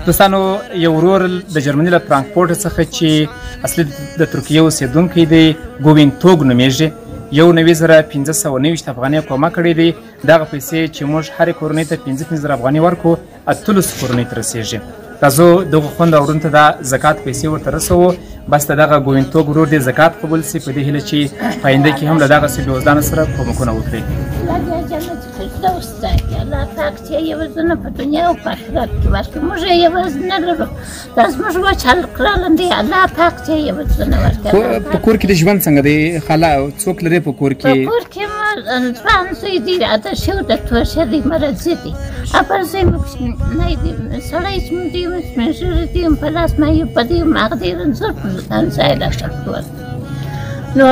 دوستانو یو ورور د جرمني له فرانکفورټ څخه چې اصلي د ترکیې اوسېدونکی دی ګوینتوګ نومیږي 19,590 افغانۍ کومک کړی دی. دغه پیسې چې موږ هرې کورنۍ ته 15,000 افغانۍ ورکړو 18 کورنۍ ته رسېږي. راځو دغه خوند او ورونو ته دا زکات پیسې ورته رسوو. بس د دغه ګوینتوګ ورور دې زکات قبول سي په دې هیله چې په آینده کې هم له دغسې بېوزلانو سره کومکونه وکړي. الله پاک چې یوازونه په دنیا او په آخرت کې ورکړي. موږ یې یوازې نه لرو، دا زموږ وچ هلک رالاندې الله پاک چې یوازونه ورکړي. په کور کې د ژوند څنګه دی؟ خاله څوک لرې په کور کې؟ په کور کې ځوان زوی دی، عادت شوی د توشه دی، مرضي دی. اپر زوی مو کوچنی دی، سړی چې مو دی سپین ږیری دی، په لاس مایو په دی ماغ دی رنځور په ځای راښکتور. نو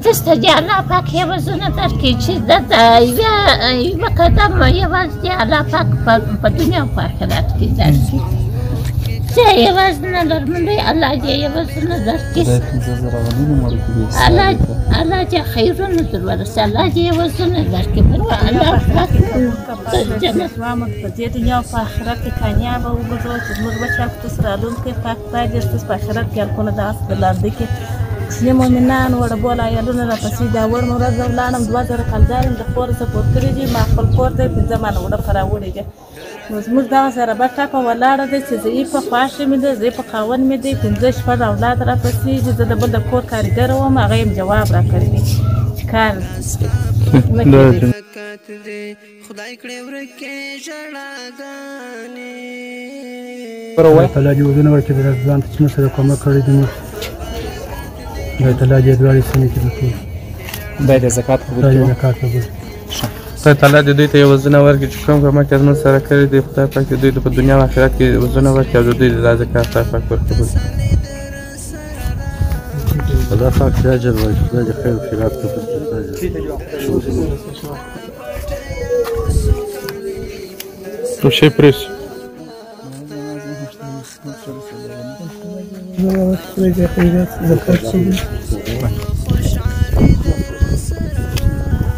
دسته دی الله پاک یوازونه درکړي چې دلته یوه قدم یوازې دی الله پاک په دنیا او په آخرت کې درکړي. زه یوازې نه لرم، لوی الله دې یوازونه درکړي. الله دې خیرونه در ورسي، الله دې یوازونه درکړي. الله پاک جنت په دې دنیا او په آخرت کې کامیابه وګرځوه چې زموږ بچیان په تاسو راتلونکی پاک خدای دې ستاسو په آخرت کې هلکونه دغسې په لانده کې مسلم مؤمنان وړه بوله عیالونه راپسې دا وړمه ورځ زه ولاړم 2000 کلدار یم د خور سپورټ کړي دي. ما خپل کور ته 15 ماله وړه په راوړې دي. نو زموږ دغسې ربه ټاپه ولاړه ده چې زه یې په خوښه مې ده، زه یې په خاوند مې دی، 15 شپږ اولاد راپسې دي. زه د بل د کور کارګره وم، هغه یې جواب راکړی دی چې کار خدای کړې ورکې ژړاګانې الله تعالی دې وزونه ورکړي. د ځان ته چې سره کومک کړی دی خدای تعالی دې دواړې سمې کړي. خدای دې زکات قبول کړي. خدای تعالی دې دوی ته یې وزونه ورکړي چې کوم کومک یې زموږ سره کړی دی. خدای پاک دې دوی ته په دنیا او آخرت کې وزونه ورکړي او د دوی دا زکات خدای پاک ورقبول کړي. خدای پاک دې اجر ورکړي. خدای دې خیر و خیرات قبول کړي. Proszę prosić.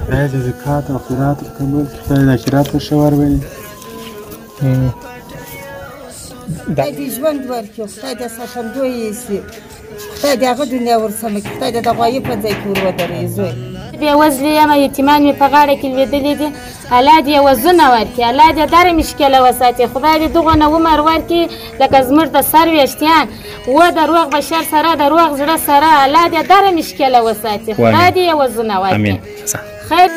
خدای دې زکات او خیرات قبول کړي. خدای دې آخرت ته ښه ورولي. خدای دې ژوند ورکړي. خدای دې ساتندوی یې شي. خدای دې هغه دنیا ورسمه کړي. خدای دې د غوایي په ځای کې ور ودرېږي. زوی بېوزلي یم، یتیمان مې په غاړه کې لوېدلي دي. الله دې وزونه ورکړي، الله دې دره مشکله وساتي. خدای دې دغونه عمر ورکړي لکه زموږ د سر ویښتیان و د روغ بشر سره د روغ زړه سره الله دې دره مشکله وساتي. خدای دې وزونه ورکړي. خیر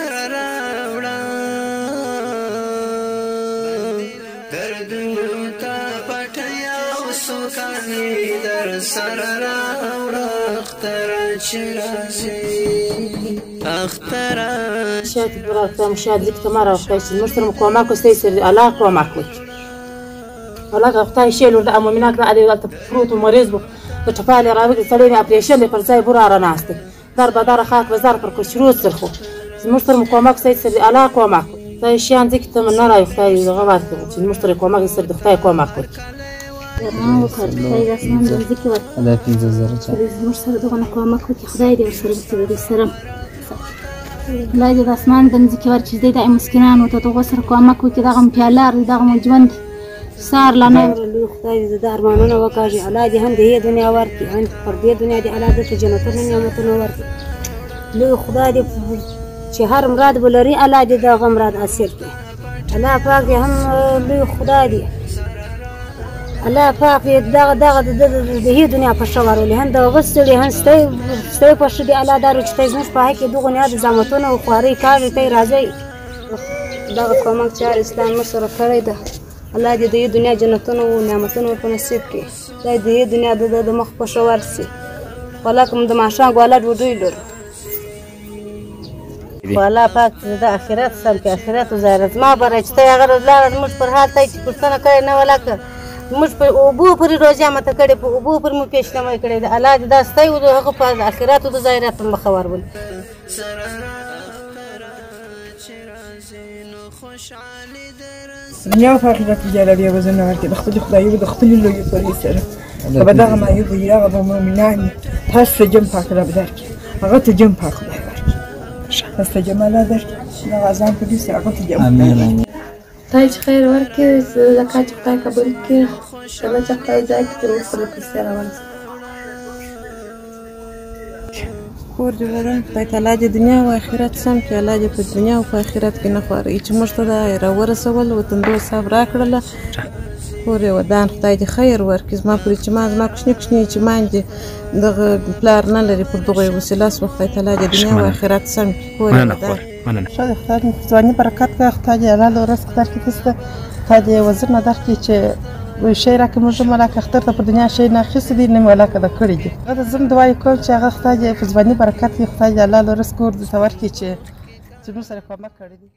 شاید برای شاید لیک ما را خواهید مشترم کمک است سر الله کمک کنید. الله که خدای شیل ورد امومینات را علی فروت و مریض بود و تفعیل راوی سلیم اپریشن پر زای برا را ناسته در بدار خاک بازار پر کشروز سرخو مشترم کمک است سر الله کمک کنید. خدای شیان ذکر تمنا را خدای غوات کنید. مشترم کمک سر خدای کمک کنید. ما خدای رسمان ذکر وقت خدای فیض زرچه مشترم دغنا کمک کنید. خدای دې سره دې سره خدای دې د اسمان د مځکې ورکړي. دی د مسکینانو ته دغو سره کومک وکړي. دغه م پیالار دی، دغه م ژوند سار لا نه خدای دې د ارمانونه وکاږي. الله دې هم دې دنیا ورکړي، هم پر دې دنیا دې الله دې ته جنتونه نعمتونه ورکړي. لوی خدای دې چې هر مراد ولري الله دې دغه مراد حاصل کړي. الله پاک دې هم لوی خدای دې الله پاک دغه د دنیا په ښه ورولي. هم د هغه ستړي هم ستړي په ښه دي الله دا چې تی زموږ په حق کې دغو نه د زحمتونه او خوارۍ کاږي تی راځئ. دغه کومک چې هر اسلام موږ سره کړی ده الله دې د دې دنیا جنتونه او نعمتونه ورته نصیب کړي. خدای د دې دنیا د مخ په ښه ورسي. والله که موږ د ماښام ګواله ډوډۍ لرو والله پاک د آخرت سم کې آخرت وزارت ما بره چې تی هغه لاړه زموږ پر حال تی چې پوښتنه کړې نه ولا که موږ په اوبو پورې روژه ماته کړې، په اوبو پورې مو پیشنمای کړې ده. الله دې دا ستی و د هغه په آخرت او د ظاهرت په مخه ورولي. دنیا او آخرت کې الله دې وزونه ورکړي. د خپلې خدایي او د خپلې لویې پورې سره که به دغه معیوب وي هغه به مؤمنان وي. هر څه جم پاک رب درکړي، هغه ته جم پاک خدای ورکړي. هر څه جم الله درکړي. دغه اذان په دې سره هغه ته جم خدای چې خیر ورکړي، زکات خدای قبول کړي. انشاءالله چې خدای ځای کړي چې موږ سره پیسې راورسوي. کور جوړول خدای تعالی دې دنیا او آخرت سم کړي. الله دې په دنیا او په آخرت کې نه خواروي چې موږ ته دا راورسول وطندو صاحب راکړله. کور یې ودان خدای دې خیر ورکړي. زما پورې چې زما کوچني کوچني یتیمان دي دغه پلار نه لري پر دغه یې وسیله سوه. خدای تعالی دې دنیا او آخرت سم کړي. کور یې ودان ښه دی. خدای دې په ځواني برکت کړه. خدای دې حلاله رزق درکړي تاسو ته. خدای دې وزرونه درکړي چې شی راکړه. موږ هم هلکه اختر ته په دنیا شی نه اخیستي دي نه مې هلکه ده کړي دي. هغه ته زه هم دعا یې کوم چې هغه خدای دې په ځواني برکت کړي. خدای دې حلاله رزق کور درته ورکړي چې موږ سره کومک کړی دی.